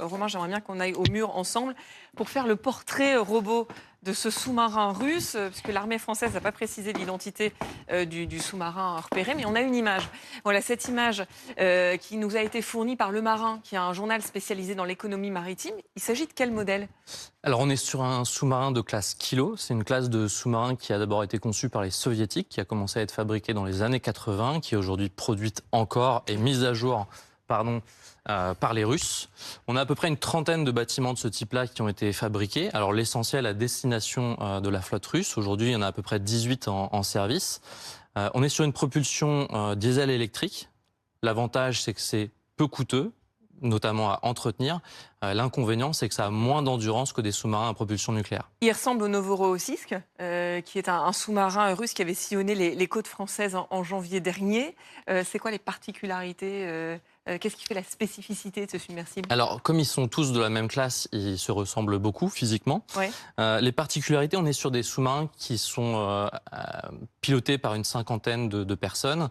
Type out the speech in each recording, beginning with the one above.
Romain, j'aimerais bien qu'on aille au mur ensemble pour faire le portrait robot de ce sous-marin russe, puisque l'armée française n'a pas précisé l'identité du sous-marin repéré, mais on a une image. Voilà, cette image qui nous a été fournie par Le Marin, qui est un journal spécialisé dans l'économie maritime. Il s'agit de quel modèle? Alors on est sur un sous-marin de classe Kilo. C'est une classe de sous-marin qui a d'abord été conçue par les soviétiques, qui a commencé à être fabriquée dans les années 80, qui est aujourd'hui produite encore et mise à jour par les Russes. On a à peu près une trentaine de bâtiments de ce type-là qui ont été fabriqués. Alors l'essentiel à destination de la flotte russe. Aujourd'hui, il y en a à peu près 18 en service. On est sur une propulsion diesel électrique. L'avantage, c'est que c'est peu coûteux, notamment à entretenir. L'inconvénient, c'est que ça a moins d'endurance que des sous-marins à propulsion nucléaire. Il ressemble au Novorossiysk, qui est un sous-marin russe qui avait sillonné les côtes françaises en janvier dernier. C'est quoi les particularités qu'est-ce qui fait la spécificité de ce submersible? Alors, comme ils sont tous de la même classe, ils se ressemblent beaucoup physiquement. Ouais. Les particularités, on est sur des sous-marins qui sont pilotés par une cinquantaine de personnes.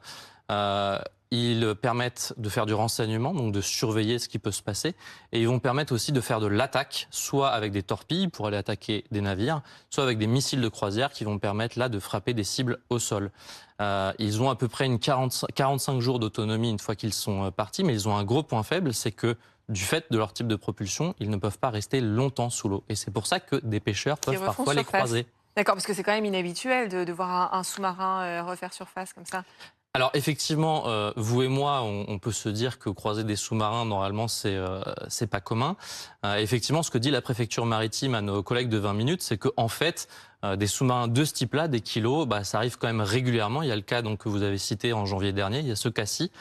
Ils permettent de faire du renseignement, donc de surveiller ce qui peut se passer. Et ils vont permettre aussi de faire de l'attaque, soit avec des torpilles pour aller attaquer des navires, soit avec des missiles de croisière qui vont permettre là de frapper des cibles au sol. Ils ont à peu près 45 jours d'autonomie une fois qu'ils sont partis, mais ils ont un gros point faible, c'est que du fait de leur type de propulsion, ils ne peuvent pas rester longtemps sous l'eau. Et c'est pour ça que des pêcheurs peuvent parfois les croiser. D'accord, parce que c'est quand même inhabituel de voir un sous-marin refaire surface comme ça. Alors effectivement, vous et moi, on peut se dire que croiser des sous-marins, normalement, c'est pas commun. Effectivement, ce que dit la préfecture maritime à nos collègues de 20 minutes, c'est qu'en fait, des sous-marins de ce type-là, des kilos, ça arrive quand même régulièrement. Il y a le cas donc, que vous avez cité en janvier dernier, il y a ce cas-ci.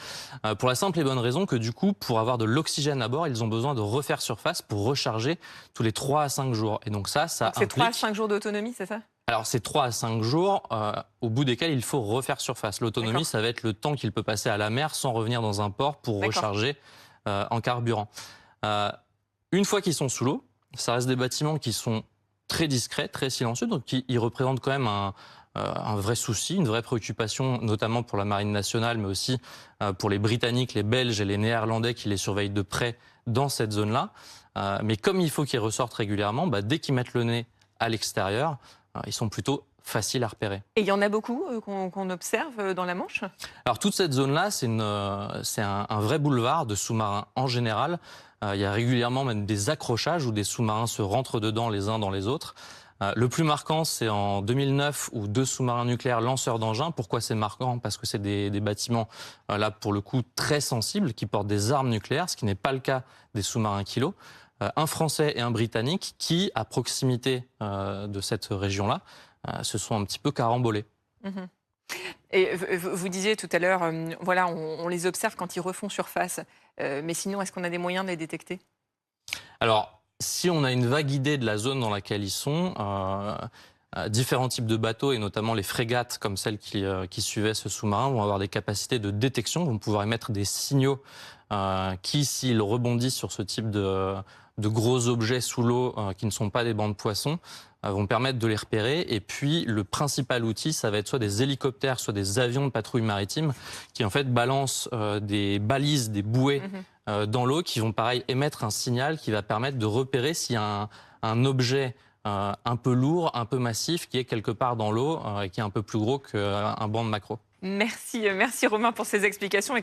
Pour la simple et bonne raison que du coup, pour avoir de l'oxygène à bord, ils ont besoin de refaire surface pour recharger tous les 3 à 5 jours. Et donc ça Donc c'est 3 à 5 jours d'autonomie, c'est ça? Alors, c'est 3 à 5 jours, au bout desquels il faut refaire surface. L'autonomie, ça va être le temps qu'il peut passer à la mer sans revenir dans un port pour recharger en carburant. Une fois qu'ils sont sous l'eau, ça reste des bâtiments qui sont très discrets, très silencieux, donc ils représentent quand même un vrai souci, une vraie préoccupation, notamment pour la marine nationale, mais aussi pour les Britanniques, les Belges et les Néerlandais qui les surveillent de près dans cette zone-là. Mais comme il faut qu'ils ressortent régulièrement, dès qu'ils mettent le nez à l'extérieur, ils sont plutôt faciles à repérer. Et il y en a beaucoup qu'on observe dans la Manche? Alors toute cette zone-là, c'est un vrai boulevard de sous-marins en général. Il y a régulièrement même des accrochages où des sous-marins se rentrent dedans les uns dans les autres. Le plus marquant, c'est en 2009 où 2 sous-marins nucléaires lanceurs d'engins. Pourquoi c'est marquant? Parce que c'est des bâtiments, là pour le coup, très sensibles, qui portent des armes nucléaires, ce qui n'est pas le cas des sous-marins Kilo. Un Français et un Britannique qui, à proximité de cette région-là, se sont un petit peu carambolés. Mmh. Et vous disiez tout à l'heure, voilà, on les observe quand ils refont surface. Mais sinon, est-ce qu'on a des moyens de les détecter? Alors, si on a une vague idée de la zone dans laquelle ils sont, différents types de bateaux, et notamment les frégates comme celle qui suivait ce sous-marin, vont avoir des capacités de détection, vont pouvoir émettre des signaux qui, s'ils rebondissent sur ce type de gros objets sous l'eau qui ne sont pas des bancs de poissons, vont permettre de les repérer. Et puis, le principal outil, ça va être soit des hélicoptères, soit des avions de patrouille maritime qui, en fait, balancent des balises, des bouées dans l'eau qui vont, pareil, émettre un signal qui va permettre de repérer s'il y a un objet un peu lourd, un peu massif, qui est quelque part dans l'eau et qui est un peu plus gros qu'un banc de maquereau. Merci Romain pour ces explications.